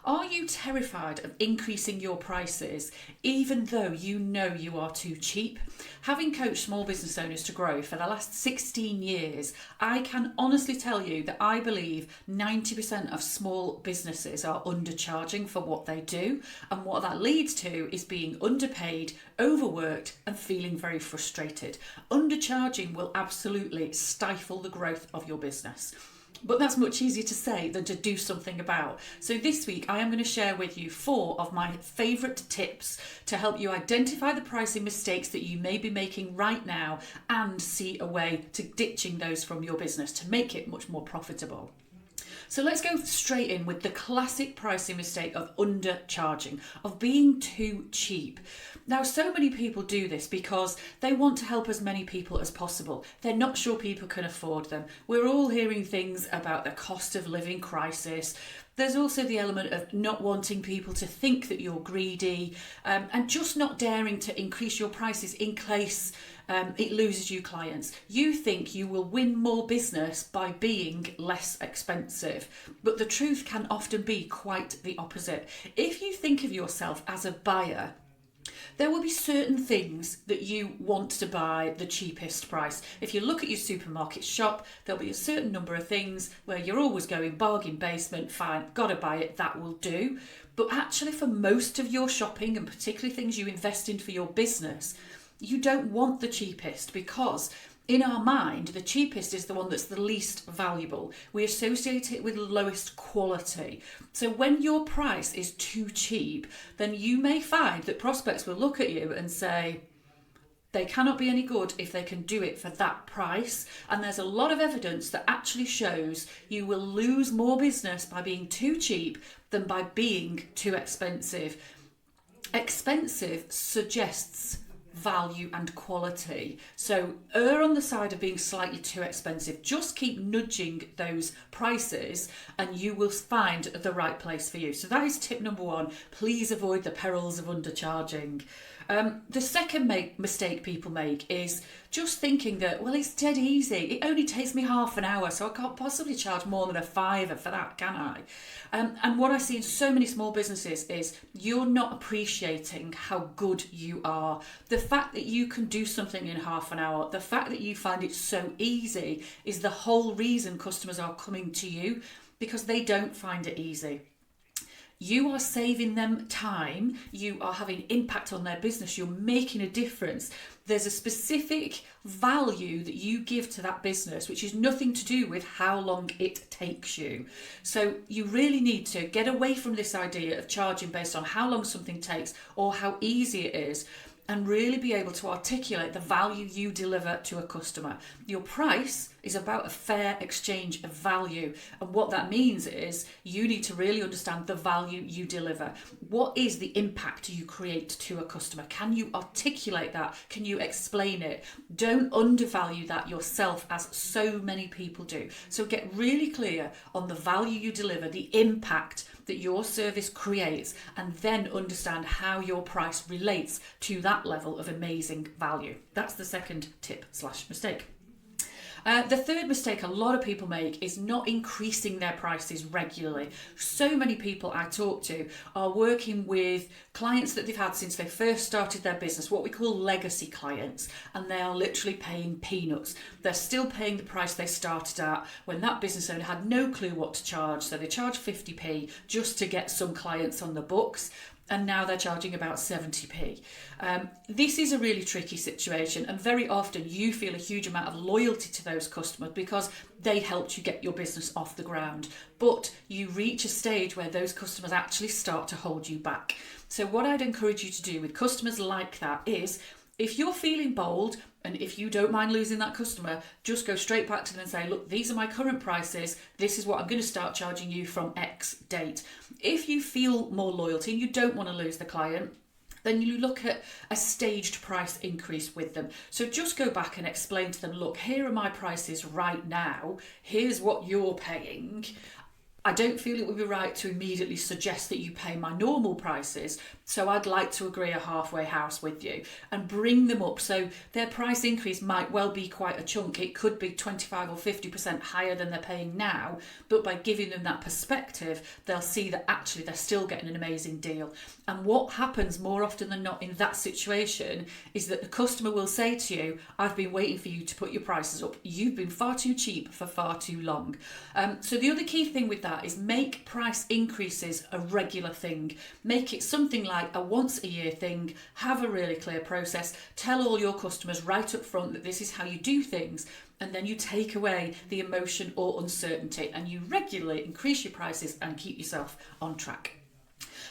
Are you terrified of increasing your prices even though you know you are too cheap? Having coached small business owners to grow for the last 16 years, I can honestly tell you that I believe 90% of small businesses are undercharging for what they do, and what that leads to is being underpaid, overworked, and feeling very frustrated. Undercharging will absolutely stifle the growth of your business. But that's much easier to say than to do something about. So this week I am going to share with you 4 of my favourite tips to help you identify the pricing mistakes that you may be making right now and see a way to ditching those from your business to make it much more profitable. So let's go straight in with the classic pricing mistake of undercharging, of being too cheap. Now, so many people do this because they want to help as many people as possible. They're not sure people can afford them. We're all hearing things about the cost of living crisis. There's also the element of not wanting people to think that you're greedy, and just not daring to increase your prices in case it loses you clients. You think you will win more business by being less expensive, but the truth can often be quite the opposite. If you think of yourself as a buyer, there will be certain things that you want to buy the cheapest price. If you look at your supermarket shop, there'll be a certain number of things where you're always going bargain basement, fine, gotta buy it, that will do. But actually for most of your shopping, and particularly things you invest in for your business, you don't want the cheapest, because in our mind, the cheapest is the one that's the least valuable. We associate it with lowest quality. So when your price is too cheap, then you may find that prospects will look at you and say, they cannot be any good if they can do it for that price. And there's a lot of evidence that actually shows you will lose more business by being too cheap than by being too expensive. Expensive suggests value and quality. So err on the side of being slightly too expensive. Just keep nudging those prices and you will find the right place for you. So that is tip number 1. Please avoid the perils of undercharging. The second mistake people make is just thinking that, well, it's dead easy. It only takes me half an hour, so I can't possibly charge more than a £5 for that, can I? And what I see in so many small businesses is you're not appreciating how good you are. The fact that you can do something in half an hour, the fact that you find it so easy is the whole reason customers are coming to you, because they don't find it easy. You are saving them time, you are having impact on their business, you're making a difference. There's a specific value that you give to that business, which is nothing to do with how long it takes you. So you really need to get away from this idea of charging based on how long something takes or how easy it is, and really be able to articulate the value you deliver to a customer. Your price is about a fair exchange of value. And what that means is you need to really understand the value you deliver. What is the impact you create to a customer? Can you articulate that? Can you explain it? Don't undervalue that yourself, as so many people do. So get really clear on the value you deliver, the impact that your service creates, and then understand how your price relates to that level of amazing value. That's the second tip/mistake. The third mistake a lot of people make is not increasing their prices regularly. So many people I talk to are working with clients that they've had since they first started their business, what we call legacy clients, and they are literally paying peanuts. They're still paying the price they started at when that business owner had no clue what to charge, so they charge 50p just to get some clients on the books. And now they're charging about 70p. This is a really tricky situation, and very often you feel a huge amount of loyalty to those customers because they helped you get your business off the ground. But you reach a stage where those customers actually start to hold you back. So what I'd encourage you to do with customers like that is, if you're feeling bold and if you don't mind losing that customer, just go straight back to them and say, look, these are my current prices. This is what I'm going to start charging you from X date. If you feel more loyalty and you don't want to lose the client, then you look at a staged price increase with them. So just go back and explain to them, look, here are my prices right now. Here's what you're paying. I don't feel it would be right to immediately suggest that you pay my normal prices, so I'd like to agree a halfway house with you and bring them up so their price increase might well be quite a chunk. It could be 25 or 50% higher than they're paying now, but by giving them that perspective, they'll see that actually they're still getting an amazing deal. And what happens more often than not in that situation is that the customer will say to you, I've been waiting for you to put your prices up. You've been far too cheap for far too long. So the other key thing with that is make price increases a regular thing. Make it something like a once a year thing. Have a really clear process. Tell all your customers right up front that this is how you do things. And then you take away the emotion or uncertainty and you regularly increase your prices and keep yourself on track.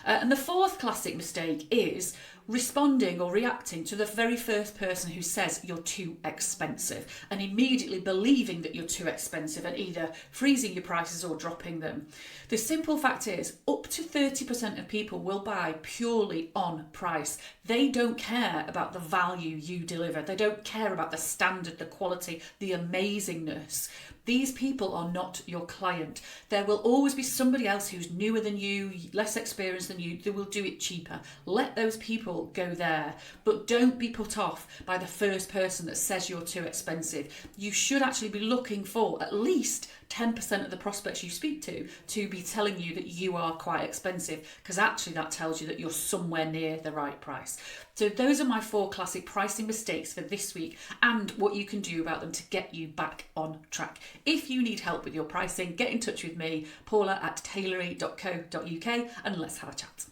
And the fourth classic mistake is responding or reacting to the very first person who says you're too expensive and immediately believing that you're too expensive and either freezing your prices or dropping them. The simple fact is up to 30% of people will buy purely on price. They don't care about the value you deliver. They don't care about the standard, the quality, the amazingness. These people are not your client. There will always be somebody else who's newer than you, less experienced than you, that will do it cheaper. Let those people go there, but don't be put off by the first person that says you're too expensive. You should actually be looking for at least 10% of the prospects you speak to be telling you that you are quite expensive, because actually that tells you that you're somewhere near the right price. So those are my 4 classic pricing mistakes for this week and what you can do about them to get you back on track. If you need help with your pricing, get in touch with me, Paula at tailory.co.uk, and let's have a chat.